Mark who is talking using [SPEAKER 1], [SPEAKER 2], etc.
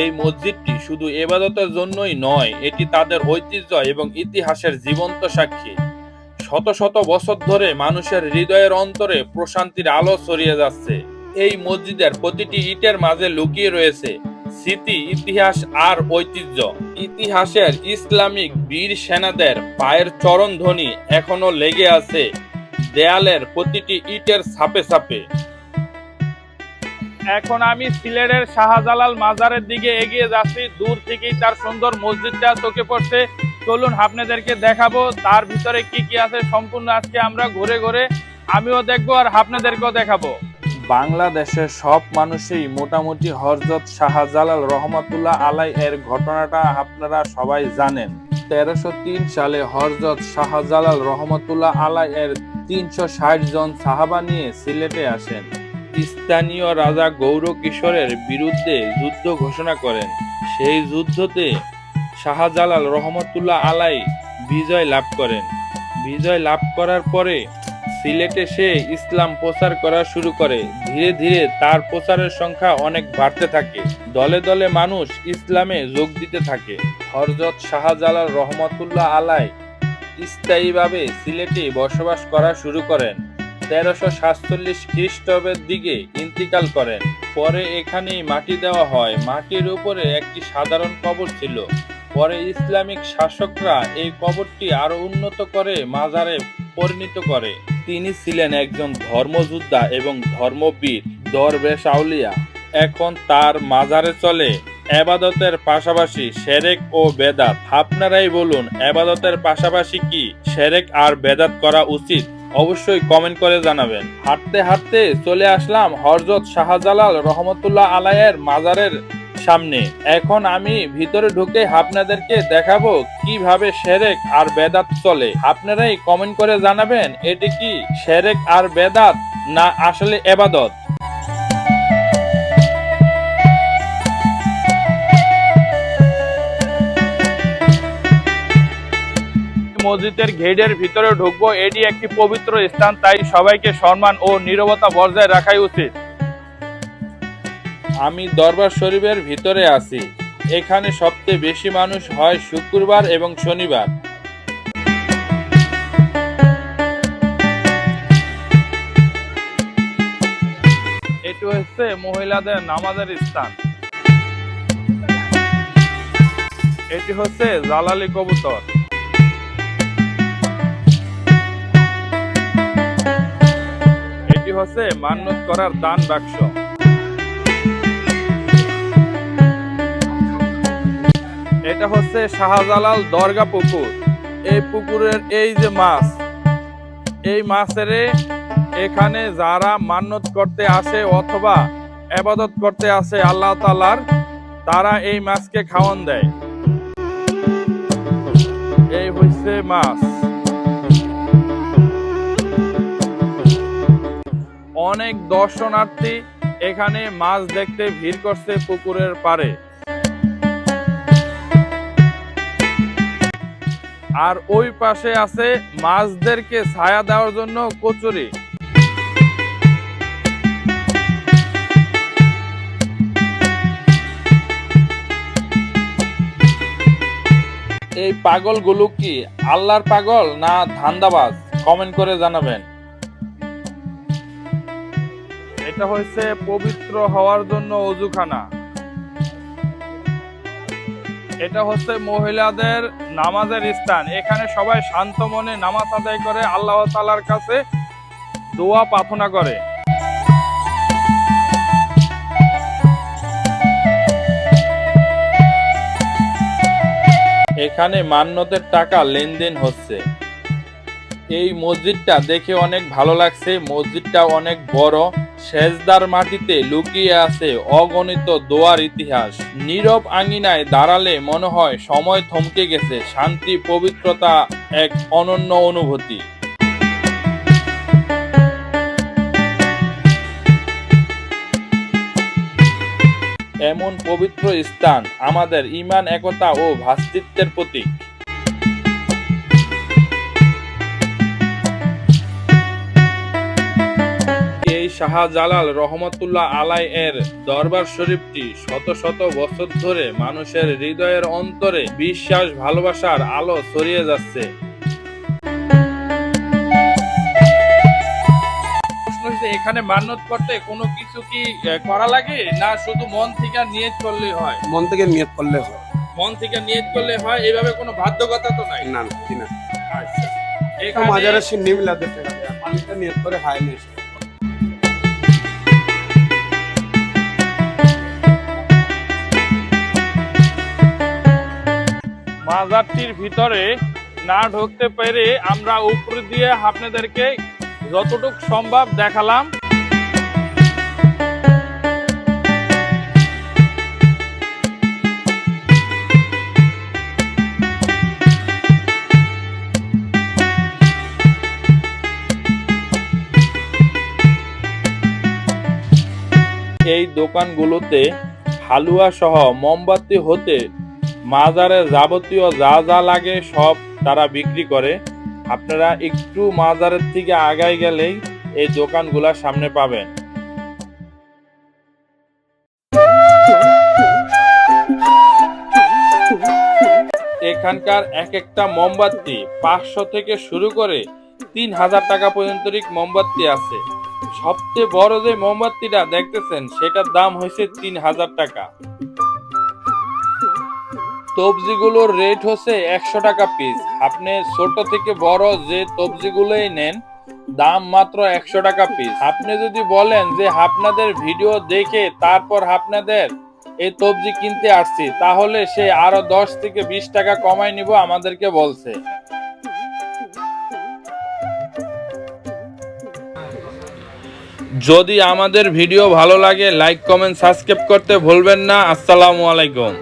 [SPEAKER 1] এই মসজিদটি শুধু ইবাদতের জন্যই নয়, এটি তাদের ঐতিহ্য এবং ইতিহাসের জীবন্ত সাক্ষী। শত শত বছর ধরে মানুষের হৃদয়ের অন্তরে প্রশান্তির আলো ছড়িয়ে যাচ্ছে। এই মসজিদের প্রতিটি ইটের মাঝে লুকিয়ে রয়েছে স্মৃতি, ইতিহাস আর ঐতিহ্য। ইতিহাসের ইসলামিক বীর সেনাদের পায়ের চরণধ্বনি এখনো লেগে আছে দেয়ালের প্রতিটি ইটের ছাপে ছাপে। এখন আমি সিলেটের শাহজালাল মাজারের দিকে এগিয়ে যাচ্ছি। দূর থেকেই তার সুন্দর মসজিদটা চোখে পড়ছে। চলুন আপনাদেরকে দেখাবো তার ভিতরে কি কি আছে। সম্পূর্ণ আজকে আমরা ঘুরে ঘুরে আমিও দেখবো আর আপনাদেরকেও দেখাবো। বাংলাদেশের সব মানুষই মোটামুটি হযরত শাহজালাল রহমাতুল্লাহ আলাই এর ঘটনাটা আপনারা সবাই জানেন। 1303 সালে হযরত শাহজালাল রহমাতুল্লাহ আলাই এর 360 জন সাহাবা নিয়ে সিলেটে আসেন। স্থানীয় রাজা গৌর কিশোরের বিরুদ্ধে যুদ্ধ ঘোষণা করেন। সেই যুদ্ধতে শাহজালাল রহমতুল্লাহ আলাই বিজয় লাভ করেন। বিজয় লাভ করার পরে সিলেটে সে ইসলাম প্রচার করা শুরু করে। ধীরে ধীরে তার প্রচারের সংখ্যা অনেক বাড়তে থাকে। দলে দলে মানুষ ইসলামে যোগ দিতে থাকে। হযরত শাহজালাল রহমতুল্লাহ আলাই স্থায়ীভাবে সিলেটে বসবাস করা শুরু করেন। 1347 খ্রিস্টাব্দের দিকে ইন্তিকাল করেন। পরে এখানেই মাটি দেওয়া হয়। মাটির উপরে একটি সাধারণ কবর ছিল। পরে ইসলামিক শাসকরা এই কবরটি আরো উন্নত করে মাজারে পরিণত করে। তিনি ছিলেন একজন ধর্মযোদ্ধা এবং ধর্মবীর, দরবেশ আউলিয়া। এখন তার মাজারে চলে ইবাদতের পাশাপাশি শিরক ও বেদাত। আপনারাই বলুন, ইবাদতের পাশাপাশি কি শিরক আর বেদাত করা উচিত? অবশ্যই কমেন্ট করে জানাবেন। হাঁটতে হাঁটতে চলে আসলাম হযরত শাহজালাল রহমতুল্লাহ আলাইয়ের মাজারের সামনে। এখন আমি ভিতরে ঢুকে আপনাদেরকে দেখাবো কিভাবে শিরক আর বেদাত চলে। আপনারাই কমেন্ট করে জানাবেন এটি কি শিরক আর বেদাত না আসলে ইবাদত। মসজিদের গেটের ভিতরে ঢুকবো। এটি একটি পবিত্র স্থান, তাই সবাইকে সম্মান ও নীরবতা বজায় রাখাই উচিত। আমি দরবার শরীফের ভিতরে আছি। এখানে সবচেয়ে বেশি মানুষ হয় শুক্রবার এবং শনিবার। এটি হচ্ছে মহিলাদের নামাজের স্থান। এটি হচ্ছে জালালি কবুতর। এটি হচ্ছে মান্নত করার দান বাক্স। এটা হচ্ছে শাহজালাল দরগা পুকুর। এই পুকুরের এই যে মাছ, এই মাছের এখানে যারা মান্নত করতে আসে অথবা ইবাদত করতে আসে আল্লাহ তাআলার, তারা এই মাছকে খাওয়ান দেয়। এই হচ্ছে মাছ। অনেক দর্শনার্থী এখানে মাছ দেখতে ভিড় করছে পুকুরের পাড়ে। আর ওই পাশে আছে মাছদেরকে ছায়া দেওয়ার জন্য কচুরি। এই পাগলগুলো কি আল্লাহর পাগল না ধান্দাবাজ? কমেন্ট করে জানাবেন। এটা হচ্ছে পবিত্র হওয়ার জন্য অজুখানা। এটা হচ্ছে মহিলাদের নামাজের স্থান। এখানে সবাই শান্ত মনে নামাজ আদায় করে আল্লাহ তাআলার কাছে দোয়া প্রার্থনা করে। এখানে মান্নতের টাকা লেনদেন হচ্ছে। এই মসজিদটা দেখে অনেক ভালো লাগছে। মসজিদটা অনেক বড়। সেজদার মাটিতে লুকিয়ে আছে অগণিত দোয়ার ইতিহাস। নীরব আঙিনায় দাঁড়ালে মনে হয় সময় থমকে গেছে। শান্তি, পবিত্রতা, এক অনন্য অনুভূতি। এমন পবিত্র স্থান আমাদের ঈমান, একতা ও ভ্রাতৃত্বের প্রতীক। এই শাহজালাল রহমতুল্লাহ আলাই এর দরবার শরীফটি শত শত বছর ধরে মানুষের হৃদয়ের অন্তরে বিশ্বাস ভালোবাসার আলো ছড়িয়ে যাচ্ছে। এখানে মান্যত করতে কোনো কিছু কি করা লাগে, না শুধু মন থেকে নিয়ত করলেই হয়?
[SPEAKER 2] মন থেকে নিয়ত করলে হয়।
[SPEAKER 1] মন থেকে নিয়ত করলে হয়, এইভাবে কোনো বাধ্যকতা তো নাই?
[SPEAKER 2] না না।
[SPEAKER 1] আচ্ছা,
[SPEAKER 2] এখানে মাজারে সিন্নি মিলাতে টাকা দেয়, পানিটা নিয়ত করে খায় নিয়ে এসে।
[SPEAKER 1] মাজারটির ভিতরে না ঢুকতে পেরে আমরা উপর দিয়ে আপনাদেরকে যতটুকু সম্ভব দেখালাম। এই দোকানগুলোতে হালুয়া সহ মোমবাতি হতে মাজারের যাবতীয় যা যা লাগে সব তারা বিক্রি করে। আপনারা একটু মাজারের থেকে আগায় গেলেই এই দোকানগুলা সামনে পাবেন। এখানকার এক একটা মোমবাতি 500 থেকে শুরু করে 3000 টাকা পর্যন্ত মোমবাতি আছে। সবচেয়ে বড় যে মোমবাতিটা দেখতেছেন সেটার দাম হয়েছে 3000 টাকা। তবজিগুলোর রেট হচ্ছে 100 টাকা পিস। আপনি ছোট থেকে বড় যে তবজিগুলোই নেন দাম মাত্র 100 টাকা পিস। আপনি যদি বলেন যে আপনাদের ভিডিও দেখে তারপর আপনাদের এই তবজি কিনতে আসছি, তাহলে সে আরো 10 থেকে 20 টাকা কমাই নিব আমাদেরকে বলছে। যদি আমাদের ভিডিও ভালো লাগে লাইক কমেন্ট সাবস্ক্রাইব করতে ভুলবেন না। আসসালামু আলাইকুম।